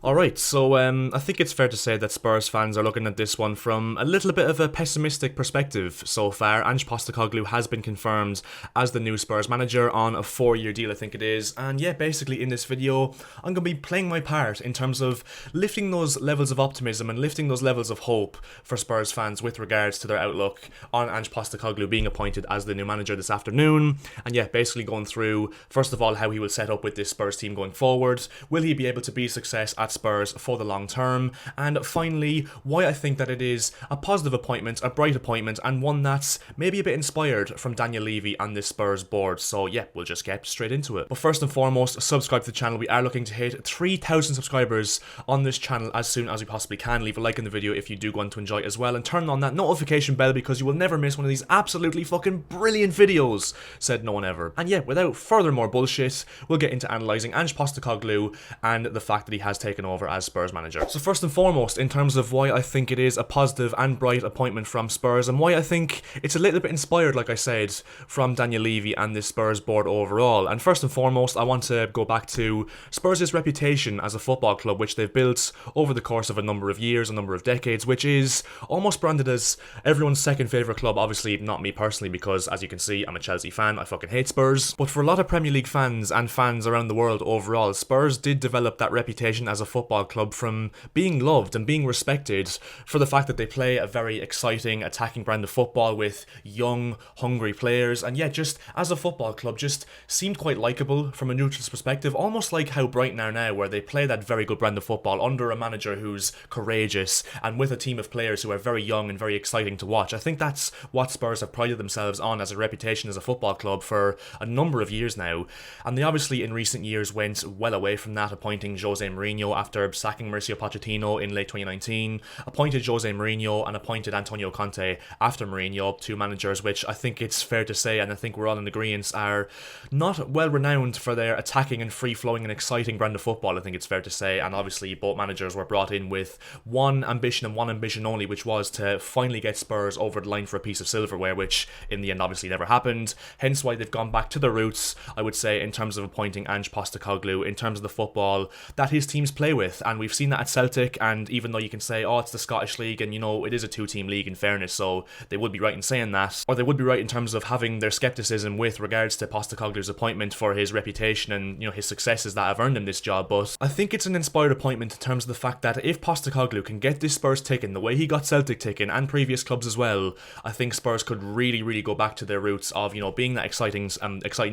Alright, so I think it's fair to say that Spurs fans are looking at this one from a little bit of a pessimistic perspective so far. Ange Postecoglou has been confirmed as the new Spurs manager on a 4-year deal, I think it is. And yeah, basically in this video, I'm going to be playing my part in terms of lifting those levels of optimism and lifting those levels of hope for Spurs fans with regards to their outlook on Ange Postecoglou being appointed as the new manager this afternoon. And yeah, basically going through, first of all, how he will set up with this Spurs team going forward. Will he be able to be a success at Spurs for the long term? And finally, why I think that it is a positive appointment, a bright appointment, and one that's maybe a bit inspired from Daniel Levy and this Spurs board. So yeah, we'll just get straight into it. But first and foremost, subscribe to the channel. We are looking to hit 3,000 subscribers on this channel as soon as we possibly can. Leave a like in the video if you do want to enjoy it as well, and turn on that notification bell because you will never miss one of these absolutely fucking brilliant videos, said no one ever. And yeah, without further more bullshit, we'll get into analysing Ange Postecoglou and the fact that he has taken over as Spurs manager. So first and foremost, in terms of why I think it is a positive and bright appointment from Spurs, and why I think it's a little bit inspired, like I said, from Daniel Levy and this Spurs board overall. And first and foremost, I want to go back to Spurs' reputation as a football club, which they've built over the course of a number of years, a number of decades, which is almost branded as everyone's second favourite club. Obviously, not me personally, because as you can see, I'm a Chelsea fan. I fucking hate Spurs. But for a lot of Premier League fans and fans around the world overall, Spurs did develop that reputation as a football club from being loved and being respected for the fact that they play a very exciting attacking brand of football with young, hungry players, and yeah, just as a football club just seemed quite likeable from a neutral's perspective, almost like how Brighton are now, where they play that very good brand of football under a manager who's courageous and with a team of players who are very young and very exciting to watch. I think that's what Spurs have prided themselves on as a reputation as a football club for a number of years now, and they obviously in recent years went well away from that, appointing Jose Mourinho after sacking Mauricio Pochettino in late 2019, appointed Jose Mourinho and appointed Antonio Conte after Mourinho, two managers which I think it's fair to say, and I think we're all in agreement, are not well renowned for their attacking and free-flowing and exciting brand of football, I think it's fair to say. And obviously both managers were brought in with one ambition and one ambition only, which was to finally get Spurs over the line for a piece of silverware, which in the end obviously never happened, hence why they've gone back to their roots, I would say, in terms of appointing Ange Postecoglou, in terms of the football that his teams play with. And we've seen that at Celtic, and even though you can say, oh, it's the Scottish League, and you know, it is a two-team league in fairness, so they would be right in saying that, or they would be right in terms of having their scepticism with regards to Postecoglou's appointment for his reputation and, you know, his successes that have earned him this job. But I think it's an inspired appointment in terms of the fact that if Postecoglou can get this Spurs ticking the way he got Celtic ticking, and previous clubs as well, I think Spurs could really go back to their roots of, you know, being that exciting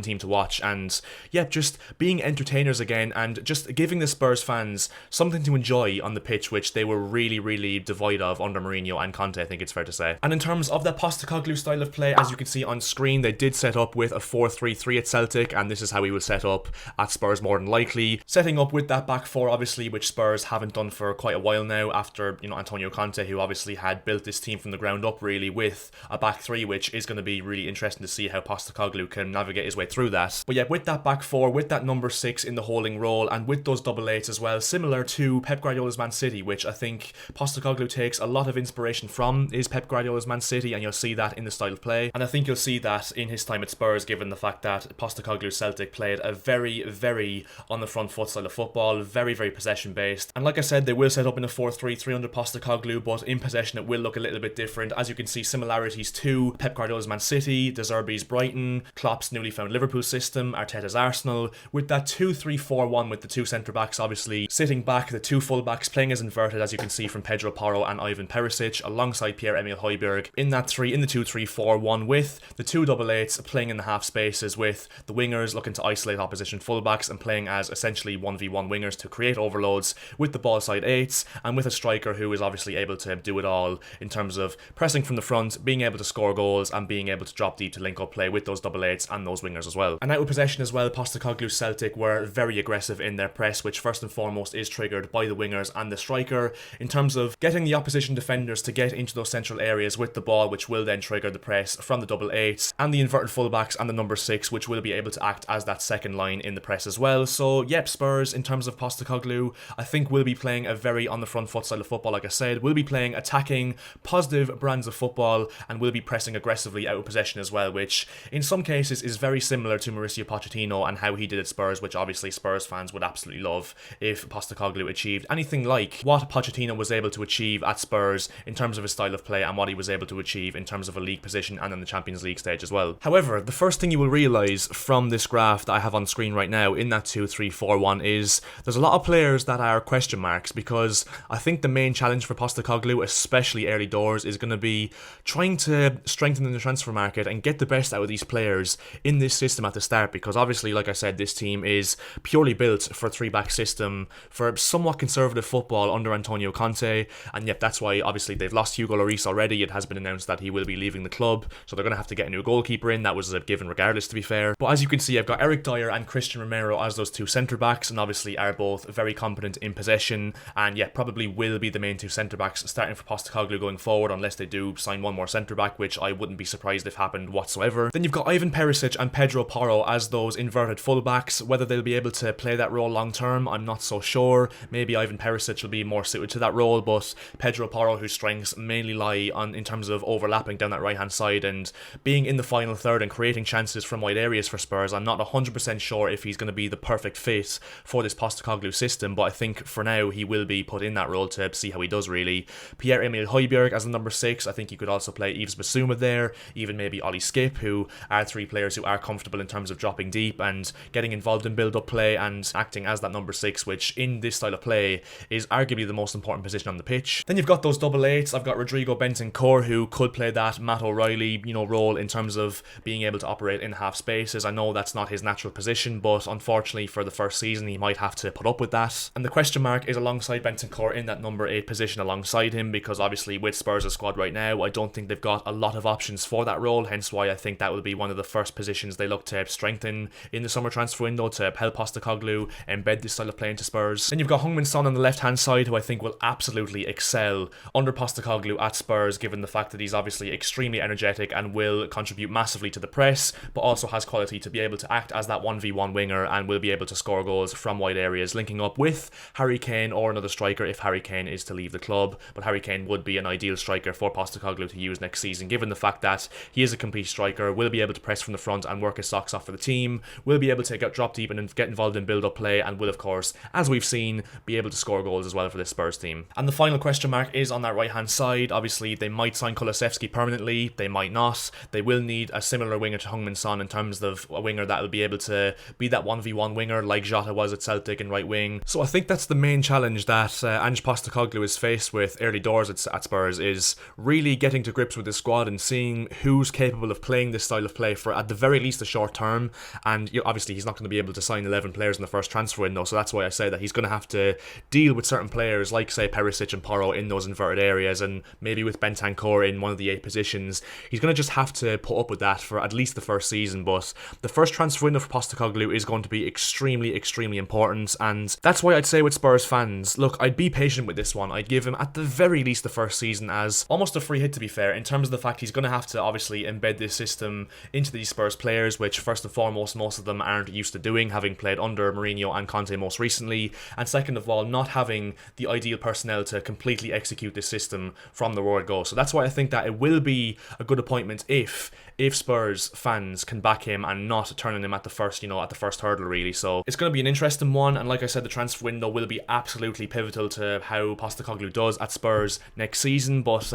team to watch, and yeah, just being entertainers again, and just giving the Spurs fans something to enjoy on the pitch, which they were really devoid of under Mourinho and Conte, I think it's fair to say. And in terms of that Postecoglou style of play, as you can see on screen, they did set up with a 4-3-3 at Celtic, and this is how he will set up at Spurs more than likely, setting up with that back four obviously, which Spurs haven't done for quite a while now after, you know, Antonio Conte, who obviously had built this team from the ground up really with a back three, which is going to be really interesting to see how Postecoglou can navigate his way through that. But yeah, with that back four, with that number 6 in the holding role, and with those double eights as well, similar to Pep Guardiola's Man City, which I think Postecoglou takes a lot of inspiration from, is Pep Guardiola's Man City, and you'll see that in the style of play. And I think you'll see that in his time at Spurs, given the fact that Postecoglou's Celtic played a very on the front foot style of football, very possession based. And like I said, they will set up in a 4-3-3 under Postecoglou, but in possession it will look a little bit different. As you can see, similarities to Pep Guardiola's Man City, De Zerbi's Brighton, Klopp's newly found Liverpool system, Arteta's Arsenal, with that 2-3-4-1 with the two centre backs obviously sitting back, the two full backs playing as inverted, as you can see from Pedro Porro and Ivan Perisic, alongside Pierre-Emile Højbjerg in that 2-3-4-1, with the two double eights playing in the half spaces, with the wingers looking to isolate opposition fullbacks and playing as essentially 1v1 wingers to create overloads, with the ball side eights, and with a striker who is obviously able to do it all in terms of pressing from the front, being able to score goals, and being able to drop deep to link up play with those double eights and those wingers as well. And out of possession as well, Postecoglou's Celtic were very aggressive in their press, which first and foremost is triggered by the wingers and the striker, in terms of getting the opposition defenders to get into those central areas with the ball, which will then trigger the press from the double eights and the inverted fullbacks and the number 6, which will be able to act as that second line in the press as well. So yep, Spurs, in terms of Postecoglou, I think will be playing a very on the front foot style of football. Like I said, will be playing attacking, positive brands of football, and will be pressing aggressively out of possession as well, which in some cases is very similar to Mauricio Pochettino and how he did at Spurs, which obviously Spurs fans would absolutely love if Postecoglou achieved anything like what Pochettino was able to achieve at Spurs in terms of his style of play and what he was able to achieve in terms of a league position and in the Champions League stage as well. However, the first thing you will realise from this graph that I have on screen right now in that 2-3-4-1 is there's a lot of players that are question marks, because I think the main challenge for Postecoglou, especially early doors, is going to be trying to strengthen in the transfer market and get the best out of these players in this system at the start, because obviously, like I said, this team is purely built for a 3-back system, for somewhat conservative football under Antonio Conte, and yet that's why obviously they've lost Hugo Lloris already. It has been announced that he will be leaving the club, so they're going to have to get a new goalkeeper in. That was a given regardless, to be fair. But as you can see, I've got Eric Dyer and Christian Romero as those two centre-backs, and obviously are both very competent in possession, and yet probably will be the main two centre-backs starting for Postecoglou going forward, unless they do sign one more centre-back, which I wouldn't be surprised if happened whatsoever. Then you've got Ivan Perisic and Pedro Porro as those inverted full-backs. Whether they'll be able to play that role long-term, I'm not so sure. Maybe Ivan Perisic will be more suited to that role, but Pedro Porro, whose strengths mainly lie on in terms of overlapping down that right-hand side and being in the final third and creating chances from wide areas for Spurs, I'm not 100% sure if he's going to be the perfect fit for this Postecoglou system, but I think for now he will be put in that role to see how he does, really. Pierre-Emile Højbjerg as the number 6. I think you could also play Yves Bissouma there, even maybe Ollie Skip, who are 3 players who are comfortable in terms of dropping deep and getting involved in build-up play and acting as that number 6, which in this style of play is arguably the most important position on the pitch. Then you've got those double 8s. I've got Rodrigo Bentancur, who could play that Matt O'Reilly, role in terms of being able to operate in half spaces. I know that's not his natural position, but unfortunately for the first season he might have to put up with that. And the question mark is alongside Bentancur in that number 8 position alongside him, because obviously with Spurs' squad right now, I don't think they've got a lot of options for that role, hence why I think that will be one of the first positions they look to strengthen in the summer transfer window to help Postecoglou embed this style of play into Spurs. Then you've got Heung-min Son on the left hand side, who I think will absolutely excel under Postecoglou at Spurs, given the fact that he's obviously extremely energetic and will contribute massively to the press, but also has quality to be able to act as that 1v1 winger and will be able to score goals from wide areas, linking up with Harry Kane or another striker if Harry Kane is to leave the club. But Harry Kane would be an ideal striker for Postecoglou to use next season, given the fact that he is a complete striker, will be able to press from the front and work his socks off for the team, will be able to drop deep and get involved in build-up play, and will, of course, as we've seen, be able to score goals as well for this Spurs team. And the final question mark is on that right-hand side. Obviously, they might sign Kulusevski permanently, they might not. They will need a similar winger to Heung-min Son in terms of a winger that will be able to be that 1v1 winger like Jota was at Celtic in right wing. So I think that's the main challenge that Ange Postecoglou is faced with early doors at Spurs, is really getting to grips with the squad and seeing who's capable of playing this style of play for at the very least a short term. And obviously he's not going to be able to sign 11 players in the first transfer window, so that's why I say that he's going to have to deal with certain players like, say, Perisic and Porro in those inverted areas, and maybe with Bentancur in one of the 8 positions. He's going to just have to put up with that for at least the first season, but the first transfer window for Postecoglou is going to be extremely, extremely important, and that's why I'd say with Spurs fans, look, I'd be patient with this one. I'd give him at the very least the first season as almost a free hit, to be fair, in terms of the fact he's going to have to obviously embed this system into these Spurs players, which first and foremost, most of them aren't used to doing, having played under Mourinho and Conte most recently, and second of all, not having the ideal personnel to completely execute this system from the word go. So that's why I think that it will be a good appointment if Spurs fans can back him and not turning him at the first, at the first hurdle, really. So it's going to be an interesting one, and like I said, the transfer window will be absolutely pivotal to how Postecoglou does at Spurs next season, but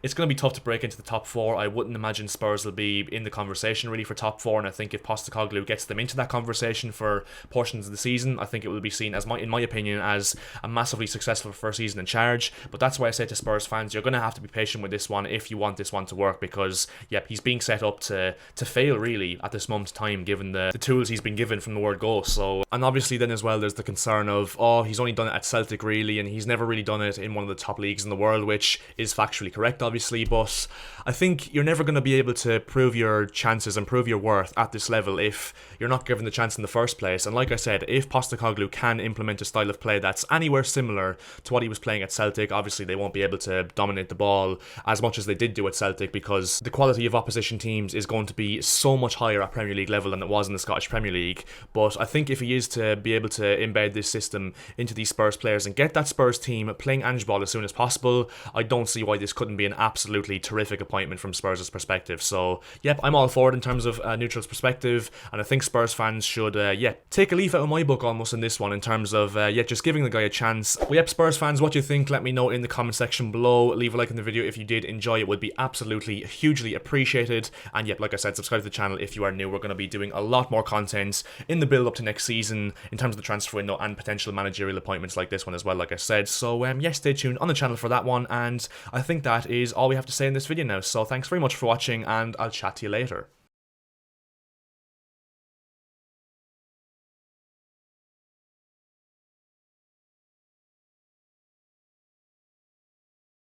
it's going to be tough to break into the top 4. I wouldn't imagine Spurs will be in the conversation really for top 4, and I think if Postecoglou gets them into that conversation for portions of the season, I think it will be seen as, in my opinion, as a massively successful first season in charge. But that's why I say to Spurs fans, you're going to have to be patient with this one if you want this one to work, because he's being set up to fail really at this moment's time, given the tools he's been given from the word go. So, and obviously then as well there's the concern of, he's only done it at Celtic really, and he's never really done it in one of the top leagues in the world, which is factually correct obviously, but I think you're never going to be able to prove your chances and prove your worth at this level if you're not given the chance in the first place. And like I said, if Postecoglou can implement a style of play that's anywhere similar to what he was playing at Celtic, obviously they won't be able to dominate the ball as much as they did do at Celtic, because the quality of opposition teams is going to be so much higher at Premier League level than it was in the Scottish Premier League. But I think if he is to be able to embed this system into these Spurs players and get that Spurs team playing Ange ball as soon as possible, I don't see why this couldn't be an absolutely terrific appointment from Spurs' perspective. So, yep, I'm all for it in terms of a neutral's perspective, and I think Spurs fans should, take a leaf out of my book almost in this one in terms of, just giving the guy a chance. Well, yep, Spurs fans, what do you think? Let me know in the comment section below. Leave a like in the video if you did enjoy it. Would be absolutely hugely appreciated. And yep, like I said, subscribe to the channel if you are new. We're going to be doing a lot more content in the build up to next season in terms of the transfer window and potential managerial appointments like this one as well, like I said. So yes, stay tuned on the channel for that one, and I think that is all we have to say in this video now. So thanks very much for watching, and I'll chat to you later.